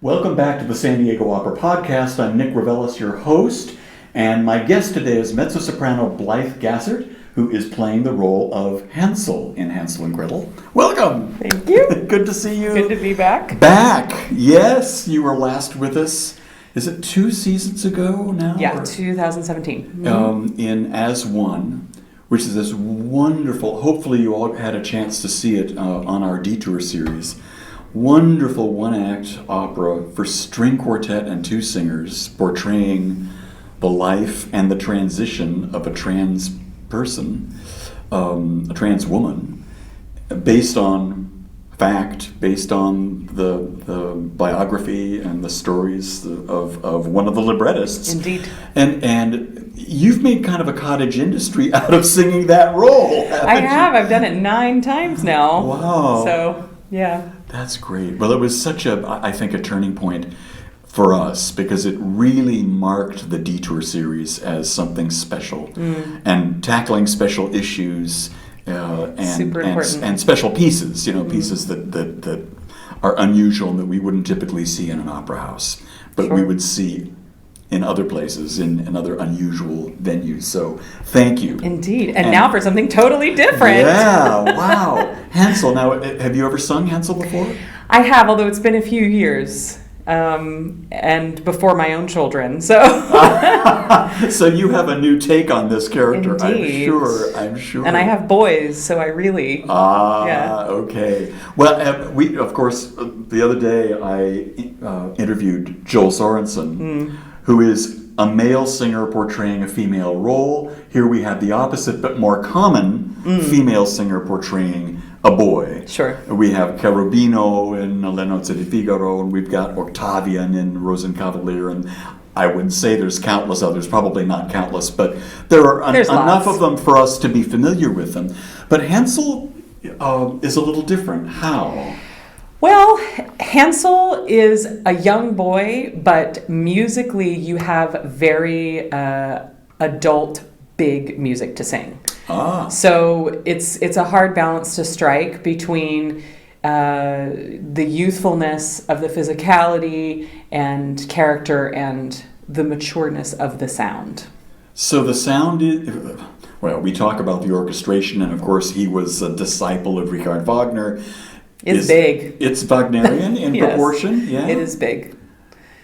Welcome back to the San Diego Opera Podcast. I'm Nic Reveles, your host, and my guest today is mezzo-soprano Blythe Gaissert, who is playing the role of Hansel in Hansel and Gretel. Welcome! Thank you. Good to see you. Good to be back. Back! Yes, you were last with us. Is it 2 seasons ago now? Yeah, 2017. Mm-hmm. In As One, which is this wonderful, hopefully you all had a chance to see it on our Detour series. Wonderful one-act opera for string quartet and 2 singers portraying the life and the transition of a trans person, a trans woman, based on fact, based on the biography and the stories of one of the librettists. Indeed. And you've made kind of a cottage industry out of singing that role. I have. I've done it 9 times now. Wow. So, yeah. That's great. Well, it was such I think, a turning point for us because it really marked the Detour series as something special and tackling special issues and special pieces, pieces that are unusual and that we wouldn't typically see in an opera house, but we would see in other places, in other unusual venues. So thank you. Indeed. And now for something totally different. Yeah, wow. Hansel. Now, have you ever sung Hansel before? I have, although it's been a few years. And before my own children, so. So you have a new take on this character. Indeed. I'm sure. And I have boys, so I really. Okay. Well, we, of course, the other day I interviewed Joel Sorensen, who is a male singer portraying a female role. Here we have the opposite, but more common female singer portraying a boy. Sure. We have Cherubino in Le Nozze di Figaro, and we've got Octavian in Rosenkavalier, and I would say there's countless others, probably not countless, but there are enough of them for us to be familiar with them. But Hansel is a little different. How? Well, Hansel is a young boy, but musically you have very adult, big music to sing. So it's a hard balance to strike between the youthfulness of the physicality and character and the matureness of the sound. So the sound is, well, we talk about the orchestration, and of course he was a disciple of Richard Wagner. It's big. It's Wagnerian in Yes, proportion, yeah? It is big.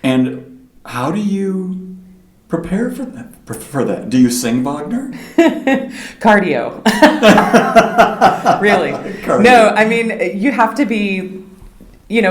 And how do you prepare for that? Do you sing Wagner? Cardio. Really. Cardio. No, I mean, you have to be,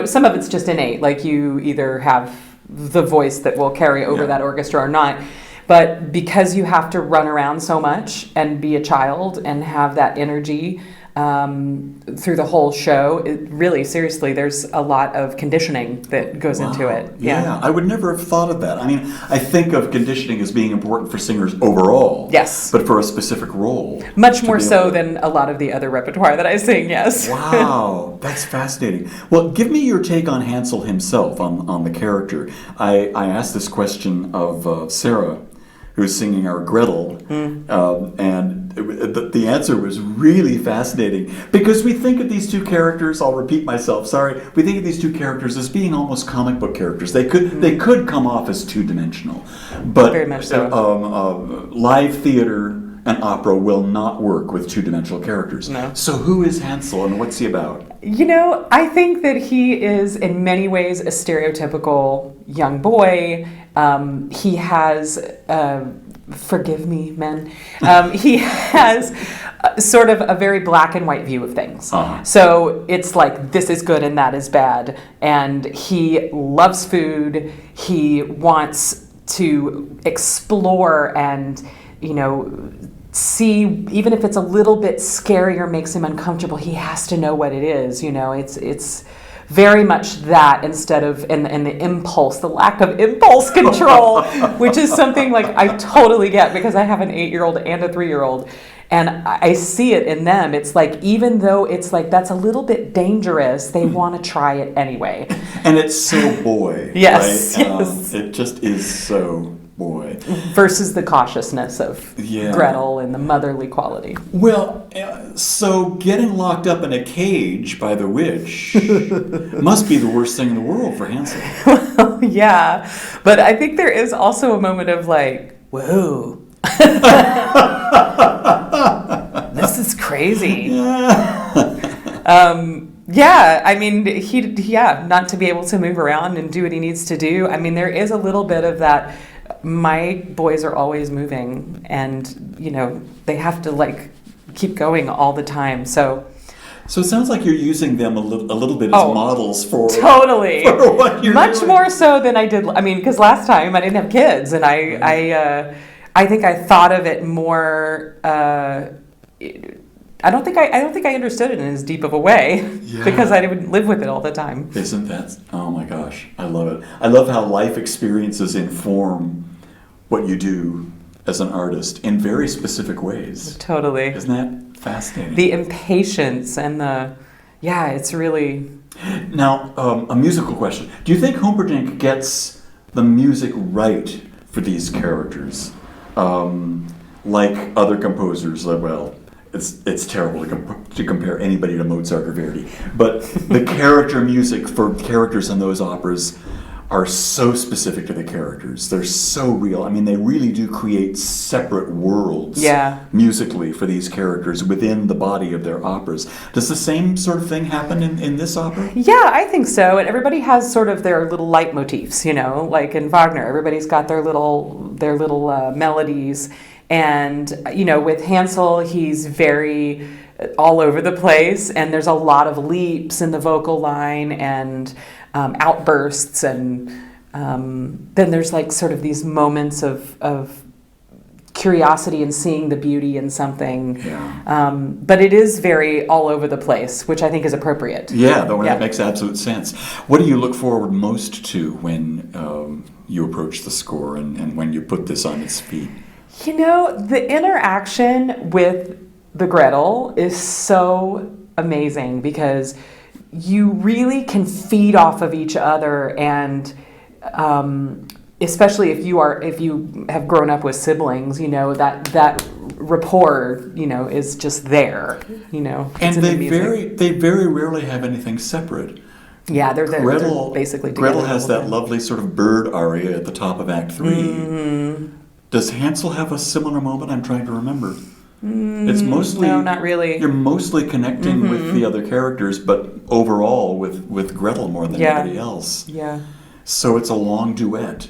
some of it's just innate. Like you either have the voice that will carry over that orchestra or not. But because you have to run around so much and be a child and have that energy through the whole show, it really, seriously, there's a lot of conditioning that goes into it. Yeah, I would never have thought of that. I mean, I think of conditioning as being important for singers overall. Yes. But for a specific role. Much more so than a lot of the other repertoire that I sing, yes. Wow, that's fascinating. Well, give me your take on Hansel himself, on the character. I asked this question of Sarah, who's singing our Gretel, and the answer was really fascinating because we think of these 2 characters. I'll repeat myself. Sorry. We think of these 2 characters as being almost comic book characters. They could come off as 2-dimensional, but very much so. Live theater and opera will not work with 2-dimensional characters. No. So who is Hansel and what's he about? I think that he is in many ways a stereotypical young boy. He has, forgive me, men, he has sort of a very black and white view of things. So it's like, this is good and that is bad. And he loves food. He wants to explore and, see, even if it's a little bit scary or makes him uncomfortable, he has to know what it is. It's very much that instead of, and the impulse, the lack of impulse control, which is something like I totally get because I have an 8-year-old and a 3-year-old. And I see it in them. It's like, even though it's like, that's a little bit dangerous, they want to try it anyway. And it's so boy. Yes, right? yes. It just is so boy. Versus the cautiousness of Yeah. Gretel and the motherly quality. Well, so getting locked up in a cage by the witch must be the worst thing in the world for Hansel. Yeah, but I think there is also a moment of like, whoa. This is crazy. Yeah, I mean, not to be able to move around and do what he needs to do. I mean, there is a little bit of that. My boys are always moving, and they have to like keep going all the time. So it sounds like you're using them a little bit as models for totally for what you're much doing. more so than I did. I mean, because last time I didn't have kids, and I think I thought of it more. I don't think I understood it in as deep of a way because I didn't live with it all the time. Isn't that? Oh my gosh, I love it. I love how life experiences inform what you do as an artist in very specific ways. Totally. Isn't that fascinating? The impatience and it's really... Now, a musical question. Do you think Humperdinck gets the music right for these characters? Like other composers, well... It's terrible to compare anybody to Mozart or Verdi, but the character music for characters in those operas are so specific to the characters. They're so real. I mean, they really do create separate worlds musically for these characters within the body of their operas. Does the same sort of thing happen in this opera? Yeah, I think so. And everybody has sort of their little leitmotifs, like in Wagner, everybody's got their little melodies. And, with Hansel, he's very all over the place, and there's a lot of leaps in the vocal line and outbursts, and then there's like sort of these moments of curiosity and seeing the beauty in something. Yeah. But it is very all over the place, which I think is appropriate. Yeah, that makes absolute sense. What do you look forward most to when you approach the score and when you put this on its feet? The interaction with the Gretel is so amazing because you really can feed off of each other, and especially if you have grown up with siblings, that rapport, is just there, And they very rarely have anything separate. Yeah, they're basically together. Gretel has that lovely sort of bird aria at the top of Act 3. Mm-hmm. Does Hansel have a similar moment? I'm trying to remember. It's mostly... No, not really. You're mostly connecting with the other characters, but overall with Gretel more than anybody else. Yeah. So it's a long duet.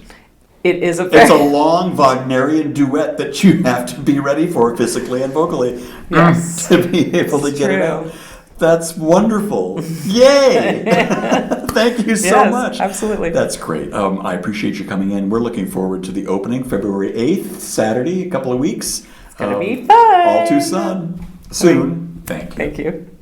It is It's a long Wagnerian duet that you have to be ready for physically and vocally to be able to get it out. That's wonderful. Yay! Thank you so much. Absolutely. That's great. I appreciate you coming in. We're looking forward to the opening, February 8th, Saturday, a couple of weeks. It's going to be fun. All too soon. Thank you. Thank you.